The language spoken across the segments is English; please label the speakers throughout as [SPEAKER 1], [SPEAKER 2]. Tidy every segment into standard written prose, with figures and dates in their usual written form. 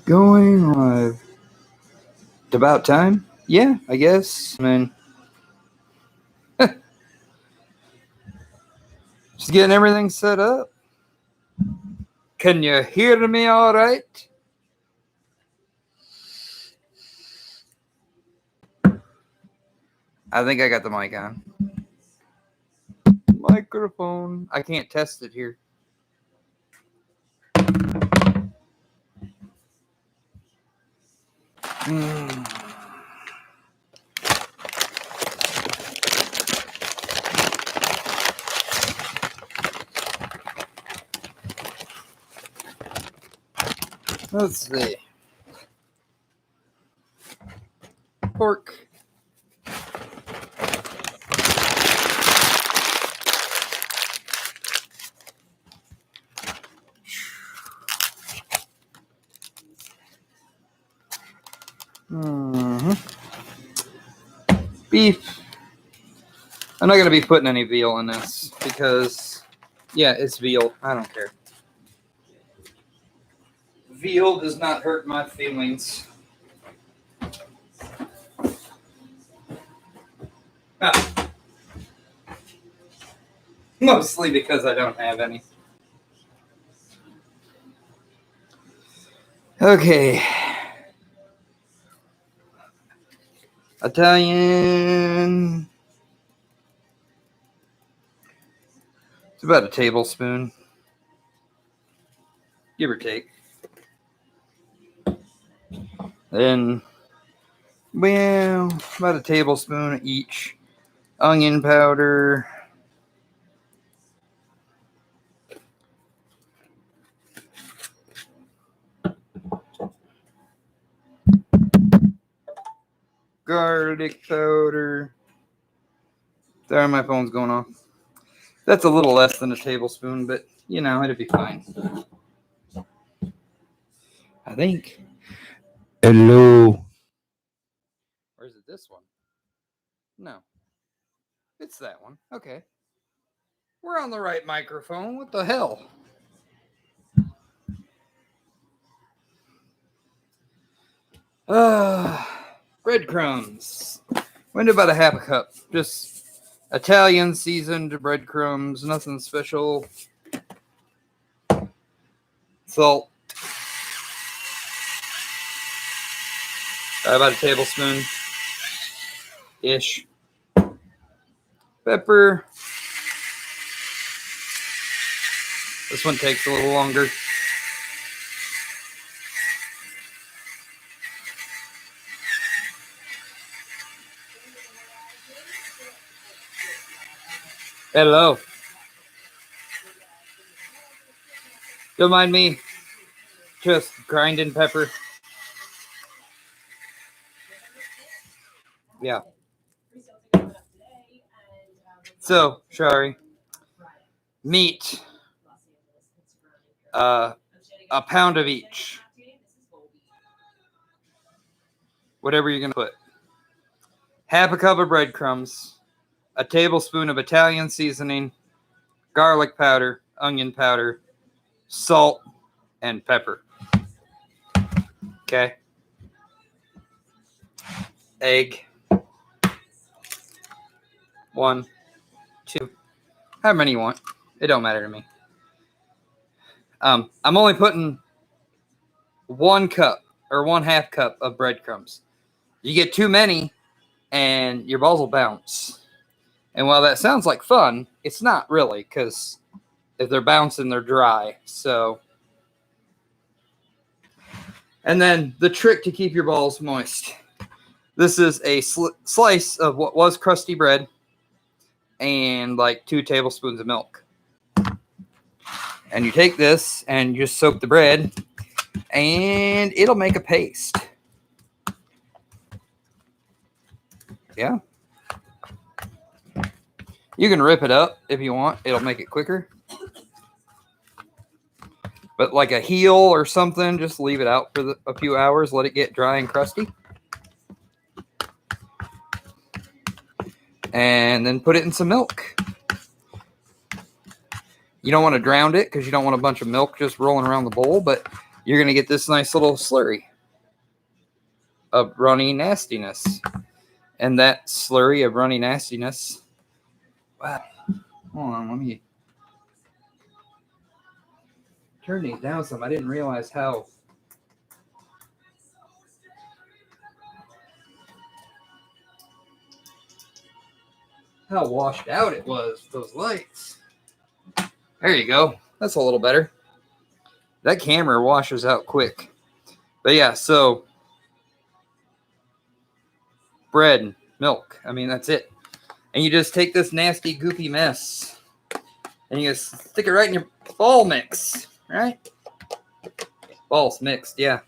[SPEAKER 1] Going live. It's about time? Yeah, I guess. I mean, just getting everything set up. Can you hear me all right? I think I got the mic on. Microphone. I can't test it here. Let's see. Pork. Beef. I'm not going to be putting any veal in this because, yeah, it's veal. I don't care. Veal does not hurt my feelings. Mostly because I don't have any. Okay. Italian. It's about a tablespoon, give or take. Then, well, about a tablespoon each. Onion powder. Garlic powder. Sorry, my phone's going off. That's a little less than a tablespoon, but, you know, it'd be fine. I think. Hello. Or is it this one? No. It's that one. Okay. We're on the right microphone. What the hell? Breadcrumbs. Went about a half a cup. Just Italian seasoned breadcrumbs. Nothing special. Salt. About a tablespoon. Ish. Pepper. This one takes a little longer. Hello. Don't mind me just grinding pepper. Yeah. So, Shari, meat, a pound of each. Whatever you're going to put. Half a cup of breadcrumbs, a tablespoon of Italian seasoning, garlic powder, onion powder, salt, and pepper. Okay. Egg. 1, 2, however many you want. It don't matter to me. I'm only putting 1 cup or 1/2 cup of breadcrumbs. You get too many and your balls will bounce. And while that sounds like fun, it's not really, because if they're bouncing, they're dry. So, and then the trick to keep your balls moist. This is a slice of what was crusty bread and like 2 tablespoons of milk. And you take this and you just soak the bread and it'll make a paste. Yeah. You can rip it up if you want. It'll make it quicker. But like a heel or something, just leave it out for a few hours. Let it get dry and crusty. And then put it in some milk. You don't want to drown it because you don't want a bunch of milk just rolling around the bowl. But you're going to get this nice little slurry of runny nastiness. And that slurry of runny nastiness. Wow. Hold on, let me turn these down some. I didn't realize how washed out it was, those lights. There you go. That's a little better. That camera washes out quick. But yeah, so bread, milk. I mean, that's it. And you just take this nasty, goopy mess and you just stick it right in your ball mix, right? Balls mixed, yeah.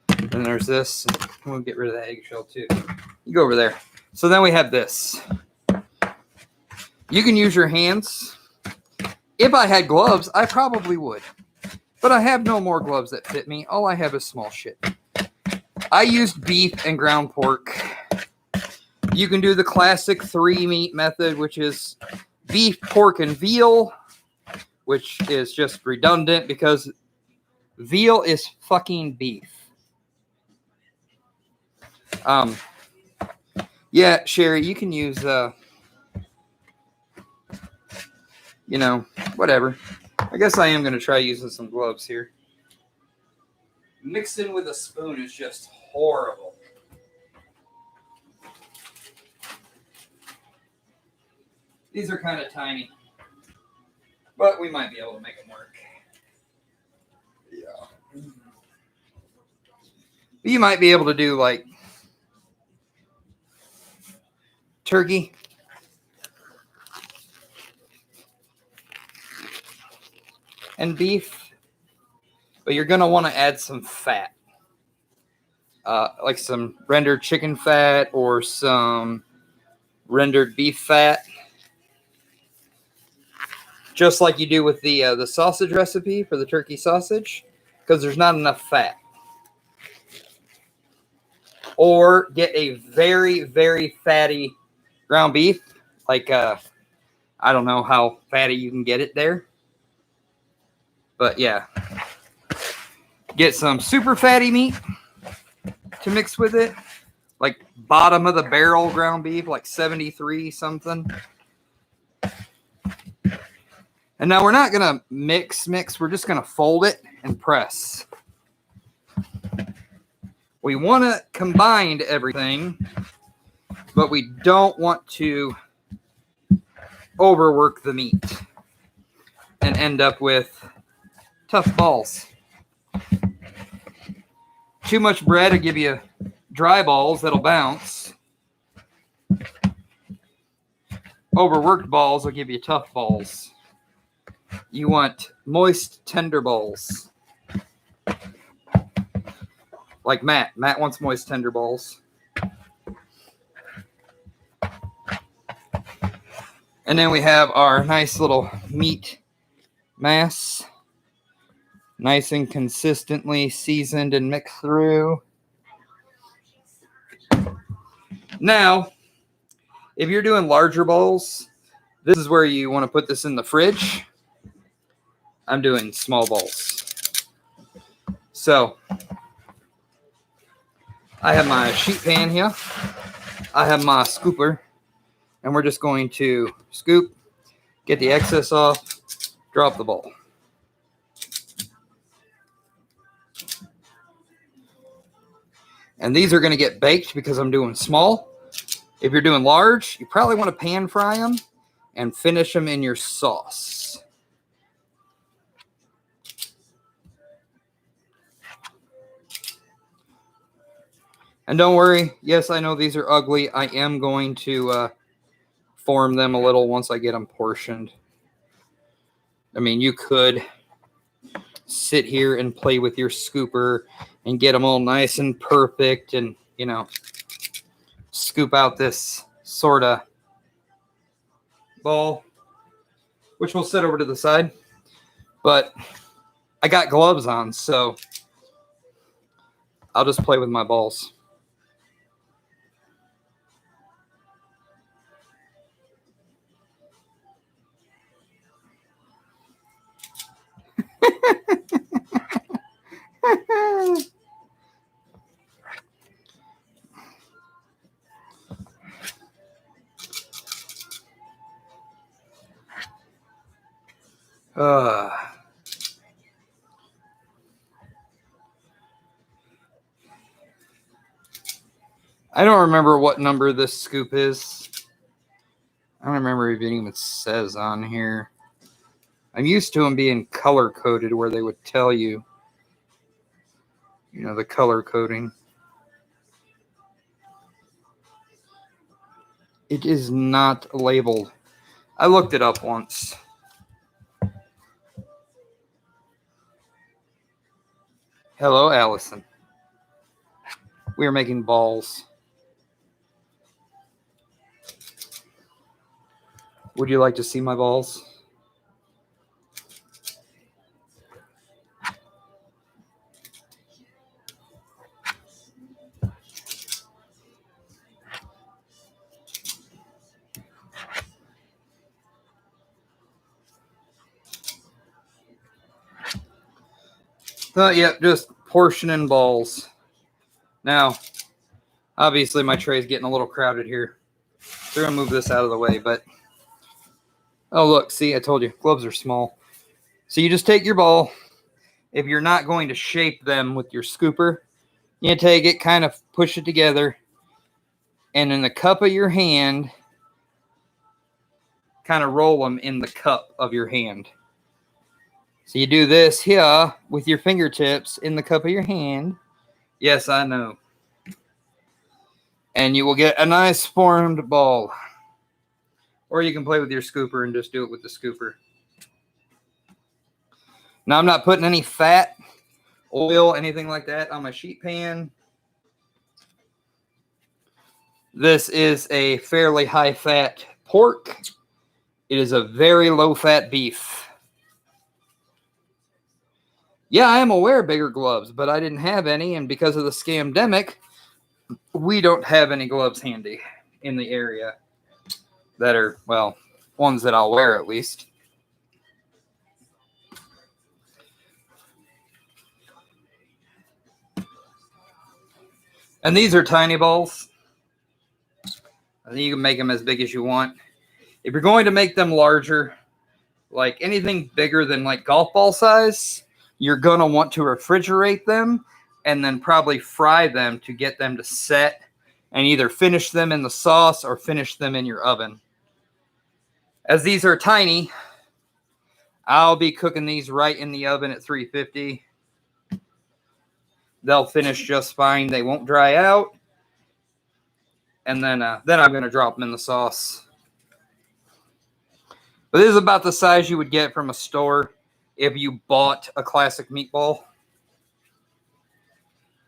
[SPEAKER 1] And there's this. We'll get rid of that eggshell too. You go over there. So then we have this. You can use your hands. If I had gloves, I probably would. But I have no more gloves that fit me. All I have is small shit. I used beef and ground pork. You can do the classic 3-meat method, which is beef, pork, and veal, which is just redundant because veal is fucking beef. Yeah, Sherry, you can use, whatever. I guess I am going to try using some gloves here. Mixing with a spoon is just horrible. These are kind of tiny, but we might be able to make them work. Yeah. You might be able to do like turkey. And beef, but you're going to want to add some fat, like some rendered chicken fat or some rendered beef fat, just like you do with the sausage recipe for the turkey sausage, because there's not enough fat. Or get a very, very fatty ground beef, like I don't know how fatty you can get it there. But yeah, get some super fatty meat to mix with it, like bottom of the barrel ground beef, like 73 something. And now we're not going to mix. We're just going to fold it and press. We want to combine everything, but we don't want to overwork the meat and end up with tough balls. Too much bread will give you dry balls that'll bounce. Overworked balls will give you tough balls. You want moist, tender balls. Like Matt. Matt wants moist, tender balls. And then we have our nice little meat mass. Nice and consistently seasoned and mixed through. Now, if you're doing larger balls, this is where you want to put this in the fridge. I'm doing small balls. So, I have my sheet pan here. I have my scooper. And we're just going to scoop, get the excess off, drop the ball. And these are going to get baked because I'm doing small. If you're doing large, you probably want to pan fry them and finish them in your sauce. And don't worry. Yes, I know these are ugly. I am going to form them a little once I get them portioned. I mean, you could sit here and play with your scooper and get them all nice and perfect and, scoop out this sort of ball, which we'll set over to the side. But I got gloves on, so I'll just play with my balls. I don't remember what number this scoop is. I don't remember if it even says on here. I'm used to them being color coded where they would tell you, the color coding. It is not labeled. I looked it up once. Hello, Allison. We are making balls. Would you like to see my balls? Yep, just portioning balls. Now, obviously my tray's getting a little crowded here. So we're going to move this out of the way, but... Oh, look, see, I told you, gloves are small. So you just take your ball. If you're not going to shape them with your scooper, you take it, kind of push it together, and in the cup of your hand, kind of roll them in the cup of your hand. So you do this here with your fingertips in the cup of your hand. Yes, I know. And you will get a nice formed ball. Or you can play with your scooper and just do it with the scooper. Now, I'm not putting any fat, oil, anything like that on my sheet pan. This is a fairly high-fat pork. It is a very low-fat beef. Yeah, I am aware of bigger gloves, but I didn't have any, and because of the scamdemic, we don't have any gloves handy in the area that are, well, ones that I'll wear at least. And these are tiny balls. I think you can make them as big as you want. If you're going to make them larger, like anything bigger than like golf ball size, you're going to want to refrigerate them and then probably fry them to get them to set and either finish them in the sauce or finish them in your oven. As these are tiny, I'll be cooking these right in the oven at 350. They'll finish just fine. They won't dry out. And then I'm going to drop them in the sauce. But this is about the size you would get from a store if you bought a classic meatball.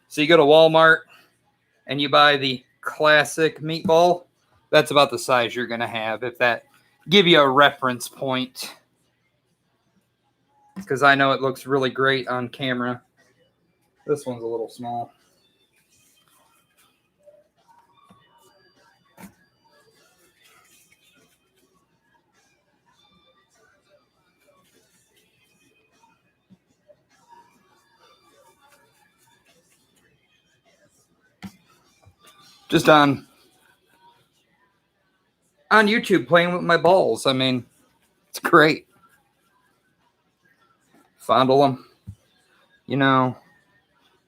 [SPEAKER 1] So you go to Walmart and you buy the classic meatball. That's about the size you're going to have, if that give you a reference point. Because I know it looks really great on camera. This one's a little small. Just on YouTube playing with my balls. I mean, it's great. Fondle them.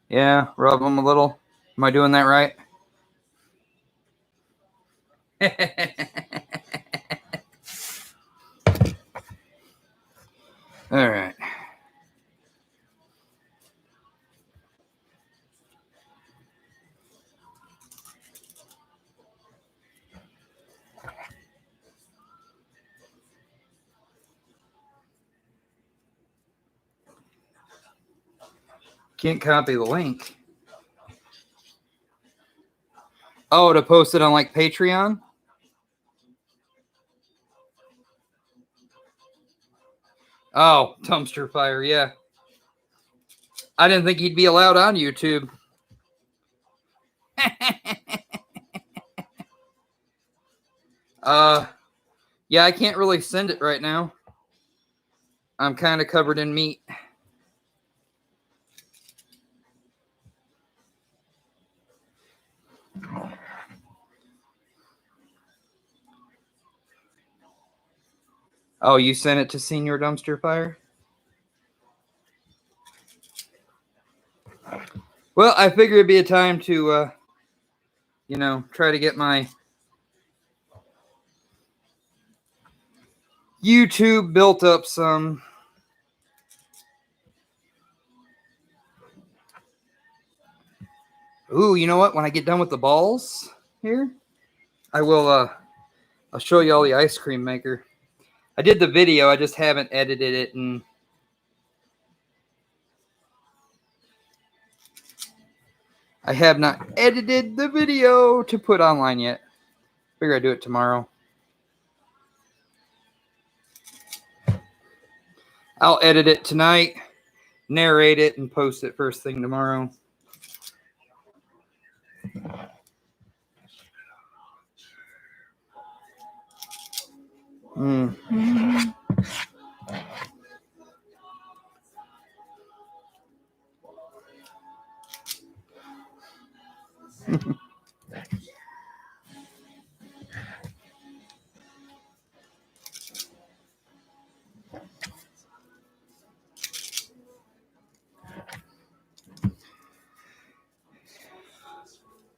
[SPEAKER 1] Yeah, rub them a little. Am I doing that right? All right. Can't copy the link. Oh, to post it on like Patreon? Oh, dumpster fire, yeah. I didn't think he'd be allowed on YouTube. Yeah, I can't really send it right now. I'm kind of covered in meat. Oh, you sent it to Senior Dumpster Fire? Well, I figured it'd be a time to, try to get my YouTube built up some. Ooh, you know what? When I get done with the balls here, I will I'll show you all the ice cream maker. I did the video, I just haven't edited it, and I have not edited the video to put online yet. Figure I'd do it tomorrow. I'll edit it tonight, narrate it, and post it first thing tomorrow.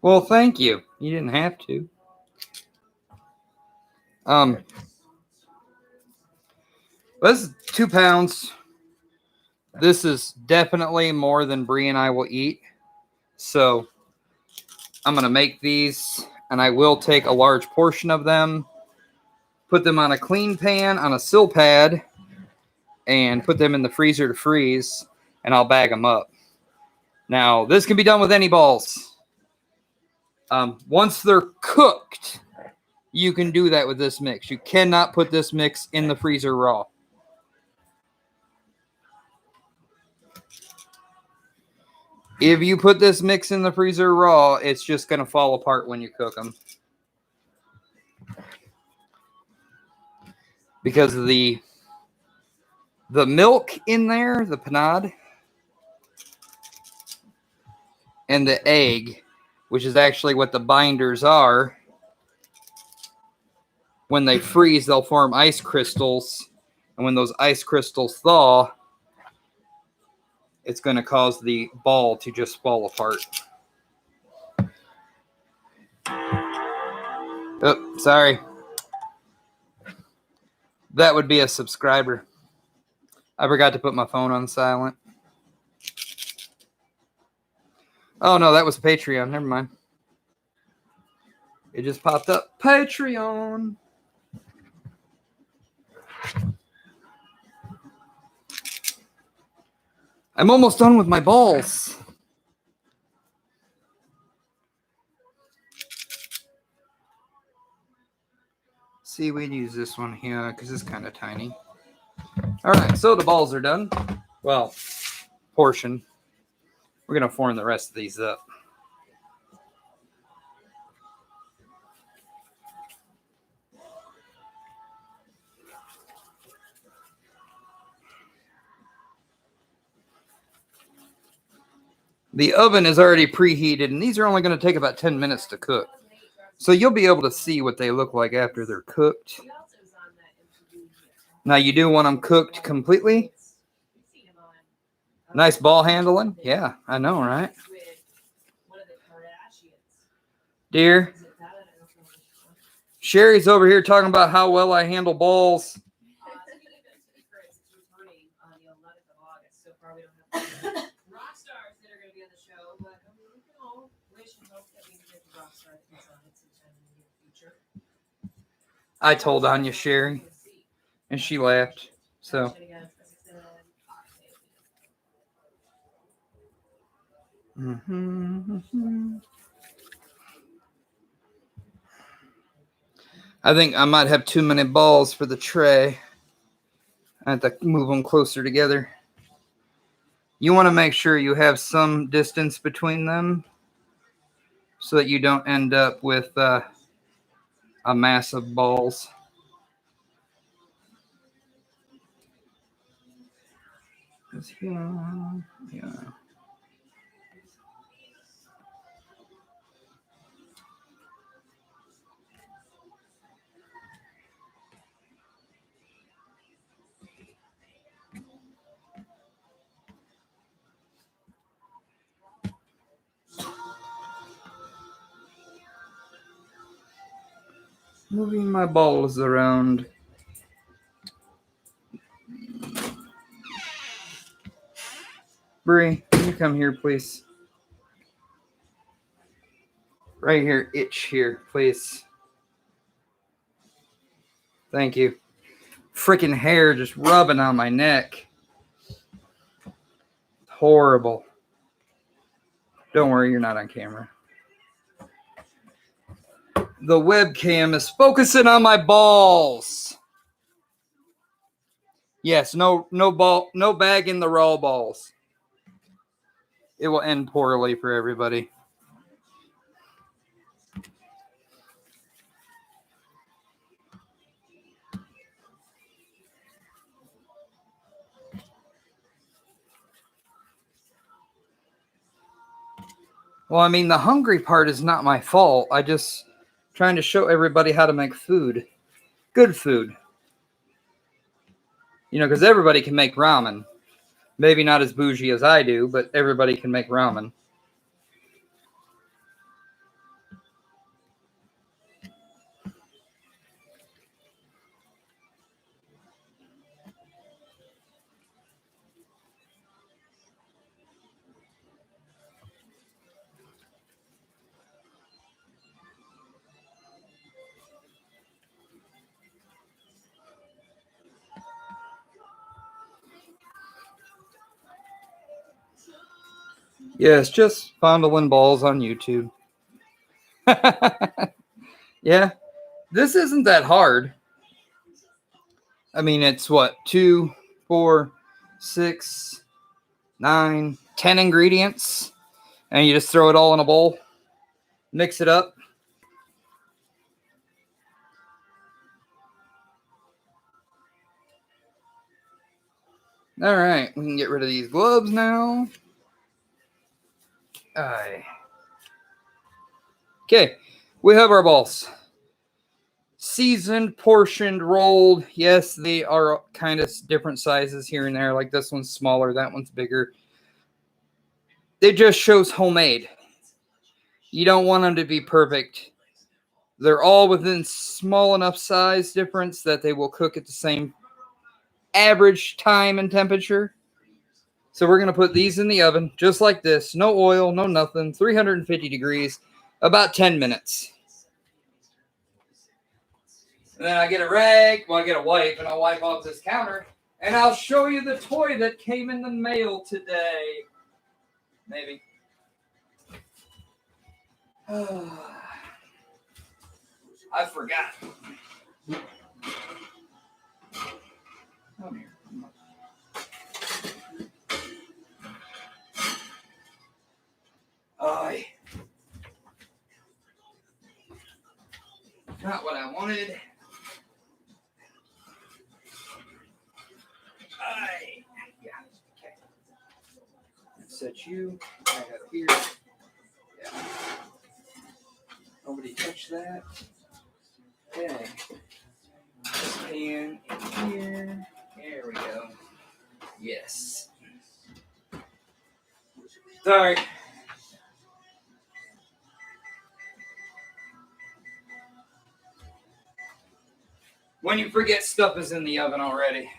[SPEAKER 1] Well, thank you. You didn't have to. This is 2 pounds. This is definitely more than Bree and I will eat. So I'm going to make these, and I will take a large portion of them, put them on a clean pan on a sill pad, and put them in the freezer to freeze, and I'll bag them up. Now, this can be done with any balls. Once they're cooked, you can do that with this mix. You cannot put this mix in the freezer raw. If you put this mix in the freezer raw, it's just going to fall apart when you cook them. Because of the milk in there, the panade, and the egg, which is actually what the binders are, when they freeze, they'll form ice crystals. And when those ice crystals thaw, it's going to cause the ball to just fall apart. Oh, sorry. That would be a subscriber. I forgot to put my phone on silent. Oh, no, that was Patreon. Never mind. It just popped up. Patreon. I'm almost done with my balls. See, we'd use this one here because it's kind of tiny. All right, so the balls are done. Well, portion. We're going to form the rest of these up. The oven is already preheated, and these are only going to take about 10 minutes to cook. So you'll be able to see what they look like after they're cooked. Now, you do want them cooked completely. Nice ball handling. Yeah, I know, right? Dear, Sherry's over here talking about how well I handle balls. I told Anya Sherry, and she laughed. So, I think I might have too many balls for the tray. I have to move them closer together. You want to make sure you have some distance between them so that you don't end up with a mass of balls. Yeah. Moving my balls around. Bree, can you come here, please? Right here, itch here, please. Thank you. Freaking hair just rubbing on my neck. Horrible. Don't worry, you're not on camera. The webcam is focusing on my balls. Yes, no bag in the raw balls. It will end poorly for everybody. Well, I mean, the hungry part is not my fault. I just trying to show everybody how to make food. Good food. You know, because everybody can make ramen. Maybe not as bougie as I do, but everybody can make ramen. Yes, just fondling balls on YouTube. Yeah, this isn't that hard. I mean, it's what, 2, 4, 6, 9, 10 ingredients, and you just throw it all in a bowl, mix it up. All right, we can get rid of these gloves now. Aye. Okay, we have our balls. Seasoned, portioned, rolled. Yes, they are kind of different sizes here and there. Like this one's smaller, that one's bigger. It just shows homemade. You don't want them to be perfect. They're all within small enough size difference that they will cook at the same average time and temperature. So we're going to put these in the oven just like this. No oil, no nothing. 350 degrees, about 10 minutes. And then I get a rag, well, I get a wipe, and I'll wipe off this counter. And I'll show you the toy that came in the mail today. Maybe. I forgot. Come here. Aye. Not what I wanted. Aye. Yeah. Okay. Set you right up here. Yeah. Nobody touch that. Okay. This pan in here. There we go. Yes. Sorry. When you forget stuff is in the oven already.